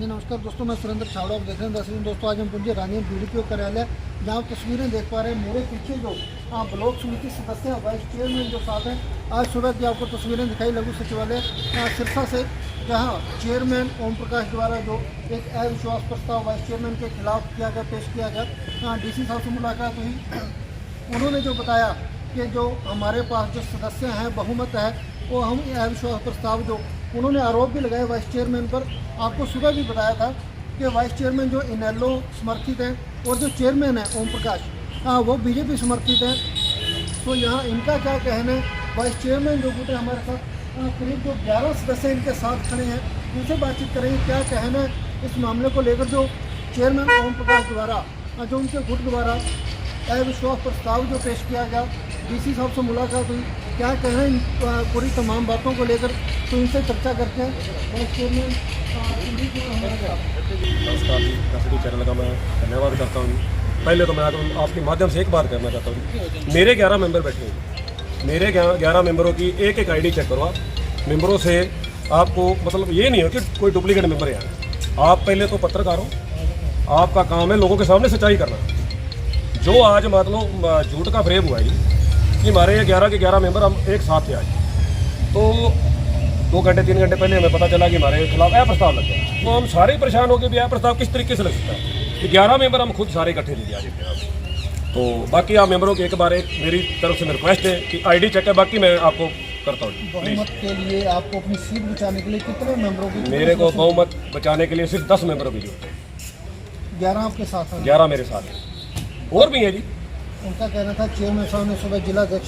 जी नमस्कार दोस्तों, मैं सुरेंद्र छावड़ा आप देख रहे हैं दर्शक दोस्तों। आज हम पहुंचे रानी बीडीपीओ कार्यालय, जहां आप तस्वीरें देख पा रहे हैं। मेरे पीछे जो ब्लॉक समिति सदस्य वाइस चेयरमैन जो साथ हैं, आज सुबह की आपको तस्वीरें दिखाई लघु सचिवालय सिरसा से, जहां चेयरमैन ओम प्रकाश द्वारा जो एक अविश्वास प्रस्ताव वाइस चेयरमैन के खिलाफ किया गया, पेश किया गया। डीसी साहब से मुलाकात हुई, उन्होंने जो बताया कि जो हमारे पास जो सदस्य हैं बहुमत है, वो हम अविश्वास प्रस्ताव जो उन्होंने आरोप भी लगाए वाइस चेयरमैन पर। आपको सुबह भी बताया था कि वाइस चेयरमैन जो इनेलो समर्थित हैं और जो चेयरमैन है ओम प्रकाश वो बीजेपी समर्थित हैं। तो यहाँ इनका क्या कहना है, वाइस चेयरमैन जो गुटे हमारे साथ करीब जो 11 सदस्य इनके साथ खड़े हैं, उनसे बातचीत करेंगे क्या कहना है इस मामले को लेकर। जो चेयरमैन ओम प्रकाश द्वारा जो उनके गुट द्वारा अविश्वास प्रस्ताव जो पेश किया गया, डीसी साहब से मुलाकात हुई, क्या कहना है पूरी तमाम बातों को लेकर, तो इनसे चर्चा करते हैं। वाइस चेयरमैन नमस्कार जी, दर्शक चैनल का मैं धन्यवाद करता हूँ। पहले तो मैं आपके माध्यम से एक बात करना चाहता हूँ। मेरे 11 मेंबर बैठे हैं, मेरे 11 मेंबरों की एक एक आईडी चेक करो आप। मेंबरों से आपको मतलब ये नहीं हो कि कोई डुप्लीकेट मेंबर है। आप पहले तो पत्रकार हो, आपका काम है लोगों के सामने सच्चाई करना। जो आज मतलब झूठ का फ्रेम हुआ है कि हमारे 11 के 11 मेंबर हम एक साथ थे आज, तो 2 घंटे 3 घंटे पहले हमें पता चला कि हमारे खिलाफ यह प्रस्ताव लग गया। तो हम सारे परेशान हो गए भी यह प्रस्ताव किस तरीके से लग सकता है कि 11 मेंबर हम खुद सारे इकट्ठे दे दिया। तो बाकी आप मेंबरों के एक बार मेरी तरफ से रिक्वेस्ट है कि आईडी चेक है, बाकी मैं आपको करता हूँ। बहुमत के लिए आपको अपनी सीट बचाने के लिए कितने मेंबरों की? मेरे को बहुमत बचाने के लिए सिर्फ 10 मेंबरों की जरूरत है। 11 आपके साथ हैं? 11 मेरे साथ हैं, और भी है जी। उनका कहना था, चेयरमैन साहब ने सुबह जिला अध्यक्ष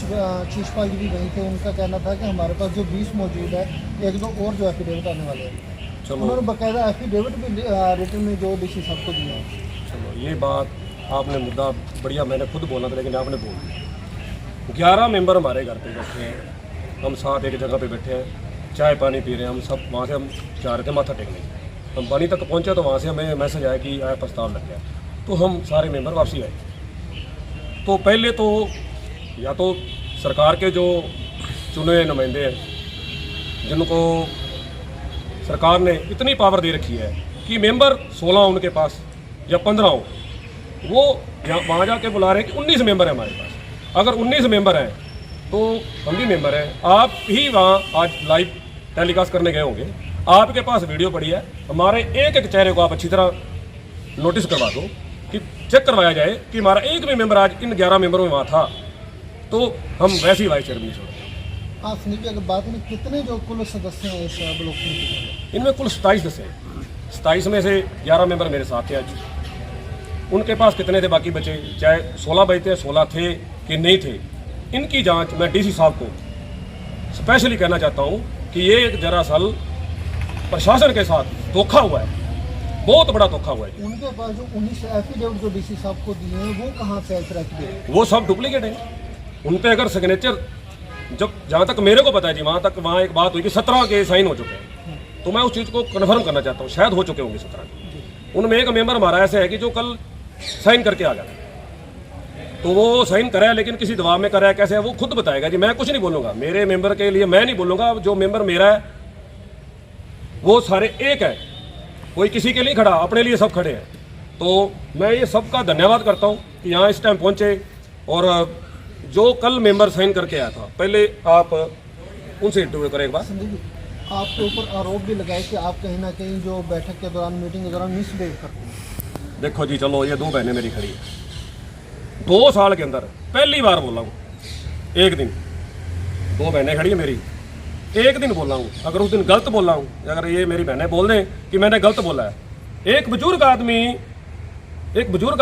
शीशपाल जी भी वहीं थे, उनका कहना था कि हमारे पास जो 20 मौजूद है, 1-2 और जो एफिडेविट आने वाले हैं। उन्होंने बाकायदा एफिडेविट भी रिटर्न में जो डीसी साहब को दिया है। चलो ये बात आपने मुद्दा बढ़िया, मैंने खुद बोला था लेकिन आपने बोल दिया। 11 मेंबर हमारे घर पे बैठे हैं, हम साथ एक जगह पे बैठे हैं, चाय पानी पी रहे हैं। हम सब वहाँ से हम जा रहे थे माथा टेकने, हम पानी तक पहुँचे तो वहाँ से हमें मैसेज आया कि आया प्रस्ताव लग गया। तो हम सारे मेंबर वापसी आए। तो पहले तो या तो सरकार के जो चुने हुए नुमाइंदे हैं, जिनको सरकार ने इतनी पावर दे रखी है कि मेंबर 16 हो उनके पास या 15 हो, वो वहाँ जाके बुला रहे हैं कि 19 मेंबर है हमारे पास। अगर 19 मेंबर हैं तो हम भी मेंबर हैं। आप ही वहाँ आज लाइव टेलीकास्ट करने गए होंगे, आपके पास वीडियो पड़ी है। हमारे एक एक चेहरे को आप अच्छी तरह नोटिस करवा दो कि चेक करवाया जाए कि हमारा एक भी मेंबर आज इन 11 मेंबरों में वहाँ था, तो हम वैसे ही वाइस चेयरमैन छोड़ेंगे। हाँ, सुनिए अगर बात में कितने जो कुल सदस्य हैं इस ब्लॉक में? इनमें कुल 27 सदस्य हैं। 27 में से 11 मेंबर मेरे साथ थे आज। उनके पास कितने थे बाकी बचे, चाहे 16 बचे, 16 थे कि नहीं थे, इनकी जांच मैं डीसी साहब को स्पेशली कहना चाहता हूँ कि ये एक दरअसल प्रशासन के साथ धोखा हुआ है, बहुत बड़ा धोखा हुआ है। उनके पास जो 19 एफिडेविट जो डीसी साहब को दिए हैं, वो कहाँ से एफिडेविट? वो सब डुप्लीकेट हैं। उन पे अगर सिग्नेचर, जब जहाँ तक मेरे को पता है जी, वहाँ एक बात हुई कि 17 के साइन हो चुके हैं। तो मैं उस चीज़ को कन्फर्म करना चाहता हूँ, शायद हो चुके होंगे 17। उनमें एक मेंबर हमारा ऐसा है कि जो कल साइन करके आ गया, तो वो साइन करा है लेकिन किसी दबाव में करा है, कैसे है वो खुद बताएगा जी। मैं कुछ नहीं बोलूँगा, मेरे मेंबर के लिए मैं नहीं बोलूँगा। जो मेंबर मेरा है वो सारे एक है, कोई किसी के लिए खड़ा, अपने लिए सब खड़े हैं। तो मैं ये सबका धन्यवाद करता हूँ कि यहाँ इस टाइम पहुँचे। और जो कल मेंबर साइन करके आया था, पहले आप उनसे इंटरव्यू करें एक बार। आपके ऊपर आरोप भी लगाए कि आप कहीं ना कहीं जो बैठक के दौरान, मीटिंग के दौरान मिसबिहेव करते हैं। देखो जी, चलो ये 2 बहनें मेरी खड़ी है, 2 साल के अंदर पहली बार बोला हूँ। एक दिन 2 बहनें खड़ी है मेरी, एक दिन बोला हूँ। अगर उस दिन गलत बोला हूँ, अगर ये मेरी बहनें बोल दें कि मैंने गलत बोला है, एक बुजुर्ग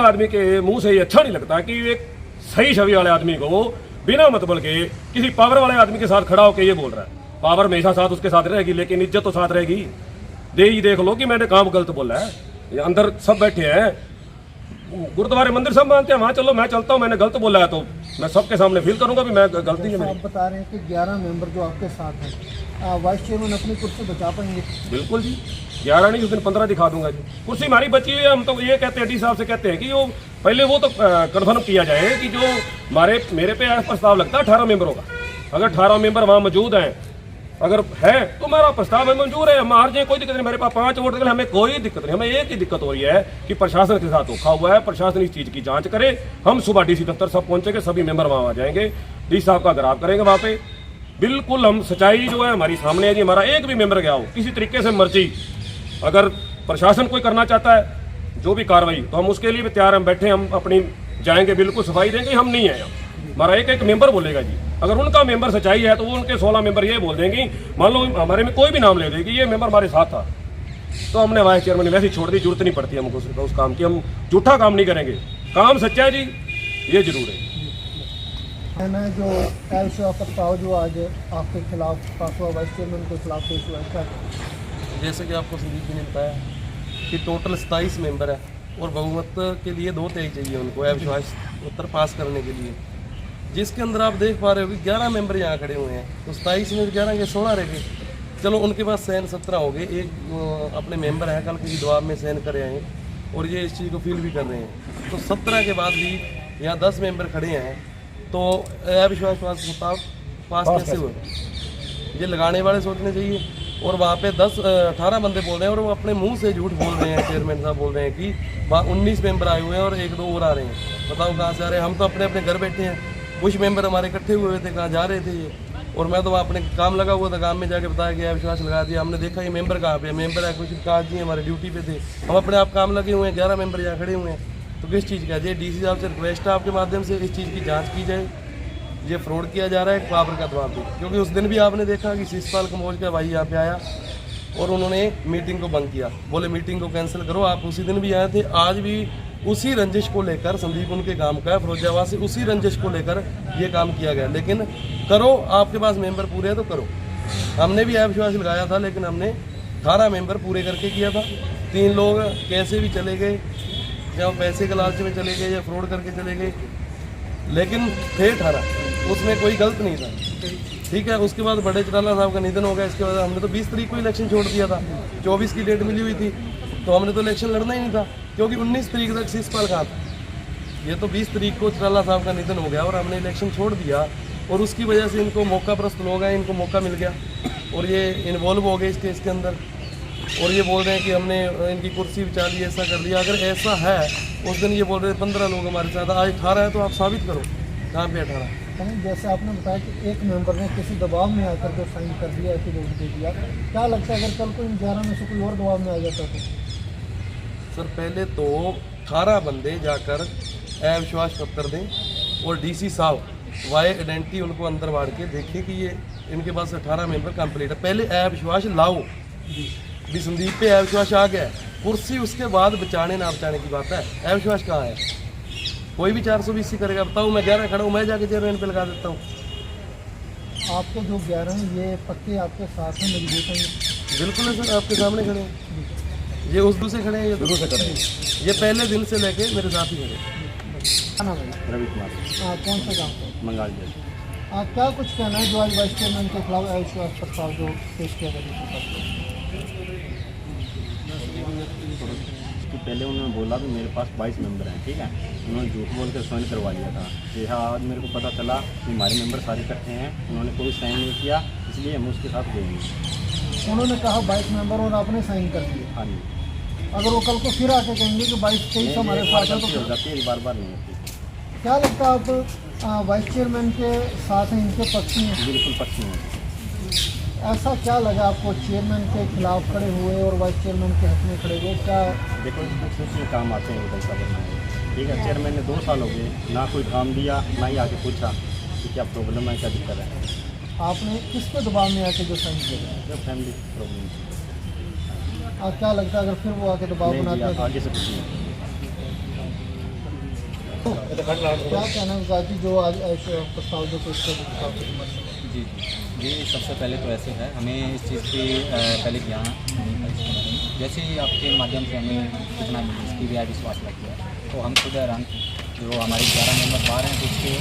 आदमी के मुंह से ये अच्छा नहीं लगता कि एक सही छवि वाले आदमी को बिना मतलब के किसी पावर वाले आदमी के साथ खड़ा होकर ये बोल रहा है। पावर हमेशा साथ उसके साथ रहेगी, लेकिन इज्जत तो साथ रहेगी। देख लो कि मैंने काम गलत बोला है। ये अंदर सब बैठे हैं, गुरुद्वारे मंदिर सब मानते हैं, वहाँ चलो, मैं चलता हूँ, मैंने गलत बोला है तो मैं सबके सामने फील करूंगा भी मैं गलती है मेरी। आप बता रहे हैं कि 11 मेंबर जो आपके साथ हैं, वाइस चेयरमैन अपनी कुर्सी बचा पाएंगे? बिल्कुल जी, 11 नहीं, उस दिन 15 दिखा दूंगा जी। कुर्सी हमारी बची हुई है। हम तो ये कहते हैं, डी साहब से कहते हैं कि वो पहले वो तो कन्फर्म किया जाए कि जो मेरे पे प्रस्ताव लगता है 18 मेंबरों का, अगर 18 मेंबर वहाँ मौजूद हैं अगर है तो मेरा प्रस्ताव है, मंजूर है, हम हार जाए कोई दिक्कत नहीं, मेरे पास 5 वोट, हमें कोई दिक्कत नहीं। हमें एक ही दिक्कत हो रही है कि प्रशासन के साथ धोखा हुआ है, प्रशासन इस चीज़ की जांच करे। हम सुबह डीसी दफ्तर सब पहुंचेंगे, सभी मेंबर वहाँ आ जाएंगे, डी साहब का ग्राफ करेंगे वहाँ पे। बिल्कुल हम सच्चाई जो है हमारी सामने है जी, हमारा एक भी मेंबर गया हो किसी तरीके से मर्जी, अगर प्रशासन कोई करना चाहता है जो भी कार्रवाई, तो हम उसके लिए भी तैयार, हम बैठे, हम अपनी जाएंगे, बिल्कुल सफाई देंगे, हम नहीं है। हमारा एक एक मेंबर बोलेगा जी, अगर उनका मेंबर सच्चाई है तो वो उनके 16 मेंबर ये बोल देंगे, मान लो हमारे में कोई भी नाम ले देगी ये मेंबर हमारे साथ था, तो हमने वाइस चेयरमैन वैसे ही छोड़ दी, जरूरत नहीं पड़ती हमको उस काम की, हम झूठा काम नहीं करेंगे, काम सच्चा है जी, ये जरूर है। है जो विश्वास प्रस्ताव जो आज आपके खिलाफ पास हुआ, वाइस चेयरमैन के खिलाफ पेश हुआ है, क्या? जैसे कि आपको संदीप जी ने बताया कि टोटल 27 मेंबर है और बहुमत के लिए 2 तेई चाहिए उनको अविश्वास उत्तर पास करने के लिए, जिसके अंदर आप देख पा रहे हो कि 11 मेंबर यहाँ खड़े हुए हैं, तो 27 में 11 के 16 रह गए। चलो उनके पास सहन 17 हो गए, एक अपने मेंबर है कल किसी दबाव में सहन करे हैं और ये इस चीज़ को फील भी कर रहे हैं, तो 17 के बाद भी यहाँ 10 मेंबर खड़े हैं, तो अविश्वास प्रस्ताव पास कैसे हुए? ये लगाने वाले सोचने चाहिए। और वहाँ पे 18 बंदे बोल रहे हैं और वो अपने मुंह से झूठ बोल रहे हैं, चेयरमैन साहब बोल रहे हैं कि 19 मेंबर आए हुए हैं और 1-2 और आ रहे हैं। बताओ कहाँ से आ रहे हैं? हम तो अपने अपने घर बैठे हैं, कुछ मेंबर हमारे इकट्ठे हुए थे, कहाँ जा रहे थे ये, और मैं तो वहाँ अपने काम लगा हुआ था, काम में जाके बताया गया विश्वास लगा दिया, हमने देखा ये मेंबर कहाँ पे, मेंबर है कुछ काज जी हमारे ड्यूटी पे थे, हम अपने आप काम लगे हुए हैं, 11 मेंबर यहाँ खड़े हुए हैं, तो किस चीज़ का? ये डीसी साहब से रिक्वेस्ट है आपके माध्यम से इस चीज़ की जाँच की जाए, ये फ्रॉड किया जा रहा है पावर का दबाव पे। क्योंकि उस दिन भी आपने देखा कि शिषपाल कम्बोज का भाई यहाँ पे आया और उन्होंने मीटिंग को बंद किया, बोले मीटिंग को कैंसिल करो। आप उसी दिन भी आए थे, आज भी उसी रंजिश को लेकर, संदीप उनके काम का है फिरोजाबाद से, उसी रंजिश को लेकर ये काम किया गया। लेकिन करो, आपके पास मेंबर पूरे हैं तो करो। हमने भी अविश्वास लगाया था, लेकिन हमने 18 मेंबर पूरे करके किया था। 3 लोग कैसे भी चले गए, या पैसे के लालच में चले गए या फ्रॉड करके चले गए, लेकिन थे 18, उसमें कोई गलत नहीं था, ठीक है। उसके बाद बड़े चटाला साहब का निधन हो गया, इसके बाद हमने तो 20 तारीख को इलेक्शन छोड़ दिया था, 24 की डेट मिली हुई थी, तो हमने तो इलेक्शन लड़ना ही नहीं था, क्योंकि 19 तारीख तक शिषपाल कहाँ था। ये तो 20 तारीख को चटाला साहब का निधन हो गया और हमने इलेक्शन छोड़ दिया, और उसकी वजह से इनको मौका प्रस्त लोग हैं, इनको मौका मिल गया और ये इन्वॉल्व हो गए इस केस के अंदर, और ये बोल रहे हैं कि हमने इनकी कुर्सी बिछा ली, ऐसा कर लिया। अगर ऐसा है, उस दिन ये बोल रहे थे 15 लोग हमारे साथ, आज 18 है, तो आप साबित करो कहाँ पे 18। जैसे आपने बताया कि एक मेंबर ने किसी दबाव में आकर जो साइन कर दिया, एफिडेविट दे दिया, क्या लगता है अगर कल को इन 11 में से कोई और दबाव में आ जाता तो? सर पहले तो 18 बंदे जाकर अविश्वास पत्र दें और डीसी साहब वाई आइडेंटिटी उनको अंदर बाढ़ के देखें कि ये इनके पास 18 मेंबर कंप्लीट है। पहले अविश्वास लाओ, भी संदीप पे अविश्वास आ गया है, कुर्सी उसके बाद बचाने ना बचाने की बात है। अविश्वास कहाँ है? कोई भी 420 करेगा, बताओ मैं 11 खड़ा हूँ, मैं जाके चेयरमैन पे लगा देता हूँ। आपके जो 11 हैं ये पक्के आपके साथ हैं, मजबूत हैं? बिल्कुल है सर, आपके सामने खड़े हैं, ये उस दूसरे खड़े हैं, ये दूसरे खड़े हैं, ये पहले दिन से लेके मेरे साथ ही खड़े हैं। क्या नाम है? रवि कुमार, कौन सा गाँव से? मंगाल जी। क्या कुछ कहना है जो आज वाइस चेयरमैन के खिलाफ अविश्वास प्रस्ताव जो पेश किया गया? कि पहले उन्होंने बोला कि मेरे पास 22 मेंबर हैं, ठीक है, उन्होंने झूठ बोल कर साइन करवा लिया था। यह आज मेरे को पता चला कि हमारे मेंबर सारे इकट्ठे हैं, उन्होंने कोई साइन नहीं किया, इसलिए हम उसके साथ गए नहीं। उन्होंने कहा 22 मेंबर और आपने साइन कर दिए। हाँ जी, अगर वो कल को फिर आके कहेंगे कि 22-23 हमारे साथ है, हो तो जाती है, बार बार नहीं होती। क्या लगता है आप वाइस चेयरमैन के साथ हैं, इनके पक्ष में? बिल्कुल पक्ष नहीं है। ऐसा क्या लगा आपको, चेयरमैन के खिलाफ खड़े हुए और वाइस चेयरमैन के हक में खड़े हुए? क्या देखो, दूसरे काम आते हैं बदलता बनाए, ठीक है। चेयरमैन ने 2 साल हो गए, ना कोई काम दिया, ना ही आके पूछा कि क्या प्रॉब्लम है, क्या दिक्कत है। आपने किसके दबाव में आके जो साइन किया? जब फैमिली प्रॉब्लम क्या लगता है अगर फिर वो आके दबाव नहीं बनाते दिया, हैं? आगे से कुछ नहीं। क्या कहना है कि जो आज प्रस्ताव जो पेश किया? जी जी, सबसे पहले तो ऐसे है, हमें इस चीज़ की पहले ज्ञान नहीं था इसके बारे में। जैसे ही आपके माध्यम से हमें सूचना मिली इसकी भी विश्वास लग गया, तो हम खुद हैरान थे। जो हमारे 11 मेंबर बाहर हैं, तो उसके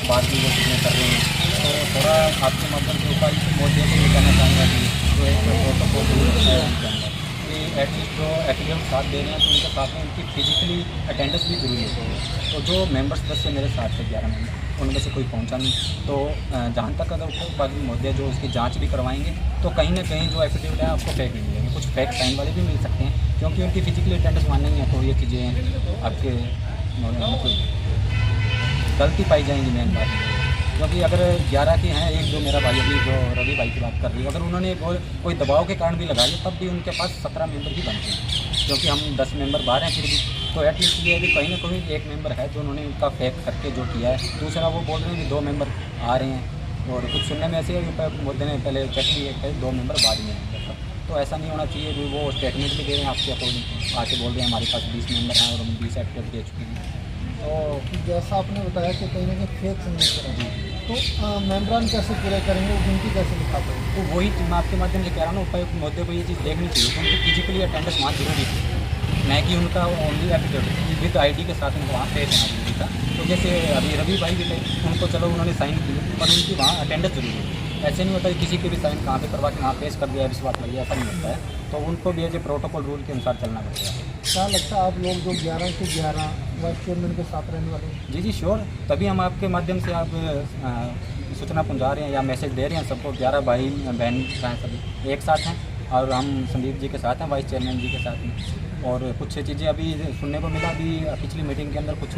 बाद भी वो चीज़ें कर रहे हैं। तो थोड़ा आपके माध्यम से ऊपर मोदी को ये कहना चाहूँगा कि जो एक प्रोटोकॉल रूल है उनके अंदर कि एटलीस्ट जो एफिडेविट साथ दे रहे हैं, तो उनके साथ में उनकी फिजिकली अटेंडेंस भी जरूरी है। तो जो मेंबर्स 10 से मेरे साथ थे 11 मेंबर, उनमें से कोई पहुंचा नहीं। तो जहाँ तक अगर उपभोक्ता मुद्दे जो उसकी जांच भी करवाएंगे तो कहीं ना कहीं जो एफिडेविट है आपको फेक नहीं मिलेंगे, कुछ फेक साइन वाले भी मिल सकते हैं, क्योंकि उनकी फिजिकली अटेंडेंस मान नहीं है। तो ये चीज़ें आपके मतलब गलती पाई जाएंगी मेन बात, क्योंकि अगर 11 के हैं, एक जो मेरा भाई अभी जो रवि भाई की बात कर रही है, अगर उन्होंने कोई दबाव के कारण भी लगाई तब भी उनके पास 17 मेंबर ही बनते हैं, क्योंकि हम 10 मेंबर बाहर हैं फिर भी। तो एटलीस्ट ये है कि कहीं ना कहीं एक मेंबर है जो उन्होंने उनका फेक करके जो किया है। दूसरा वो बोल रहे हैं कि 2 मेंबर आ रहे हैं, और कुछ सुनने में ऐसे है कि मुद्दे ने पहले चेक भी है 2 मेंबर बाद में है। तो ऐसा नहीं होना चाहिए कि वो स्टेटमेंट भी दे रहे हैं आपके अकॉर्डिंग, आके बोल रहे हैं हमारे पास 20 मेंबर हैं और हम 20 एफिडेविट दे चुके हैं। तो जैसा आपने बताया कि कहीं ना कहीं फेक सिग्नेचर है, तो मेम्बरान कैसे पूरे करेंगे, वो गिनती कैसे दिखाते हैं? तो वही मैं आपके माध्यम से कह रहा हूँ ना, उपायुक्त मुद्दे को ये चीज़ देखनी चाहिए कि उनकी फिजिकली अटेंडेंस वहाँ जरूरी थी, न कि उनका ओनली एफिडेविट विद आईडी के साथ उनको वहाँ पेश होना जरूरी था। तो जैसे अभी रवि भाई भी थे, उनको चलो उन्होंने साइन किए पर उनकी वहाँ अटेंडेंस जरूरी है। ऐसे नहीं होता कि किसी के भी साइन कहाँ पे करवा के वहाँ पेश कर दिया विश्वास लग गया, ऐसा नहीं होता है। तो उनको भी एज ए प्रोटोकॉल रूल के अनुसार चलना पड़ेगा। क्या लगता है आप लोग जो 11 के 11 वाइस चेयरमैन के साथ रहने वाले हैं? जी श्योर, तभी हम आपके माध्यम से आप सूचना पहुंचा रहे हैं या मैसेज दे रहे हैं सबको। 11 भाई बहन सभी एक साथ हैं और हम संदीप जी के साथ हैं, वाइस चेयरमैन जी के साथ हैं। और कुछ चीज़ें अभी सुनने को मिला, अभी पिछली मीटिंग के अंदर कुछ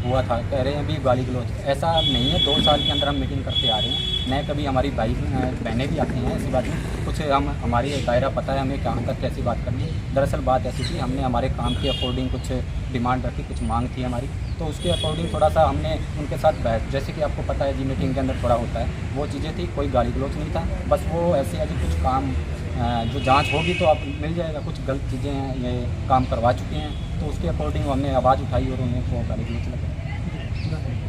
हुआ था, कह रहे हैं अभी गाली गलौज। ऐसा नहीं है, 2 साल के अंदर हम मीटिंग करते आ रहे हैं, नए कभी हमारी भाई बहनें भी आती हैं, ऐसी बात नहीं। कुछ हमारी दायरा पता है हमें कहाँ तक कैसी बात करनी है। दरअसल बात ऐसी थी, हमने हमारे काम के अकॉर्डिंग कुछ डिमांड रखी, कुछ मांग थी हमारी, तो उसके अकॉर्डिंग थोड़ा सा हमने उनके साथ बहस, जैसे कि आपको पता है जी मीटिंग के अंदर थोड़ा होता है, वो चीज़ें थी। कोई गाली गलौज नहीं था, बस वो ऐसे अभी कुछ काम जो जांच होगी तो आप मिल जाएगा, कुछ गलत चीज़ें हैं, ये काम करवा चुके हैं, तो उसके अकॉर्डिंग हमने आवाज़ उठाई और उन्हें को गाली गलौज लगा।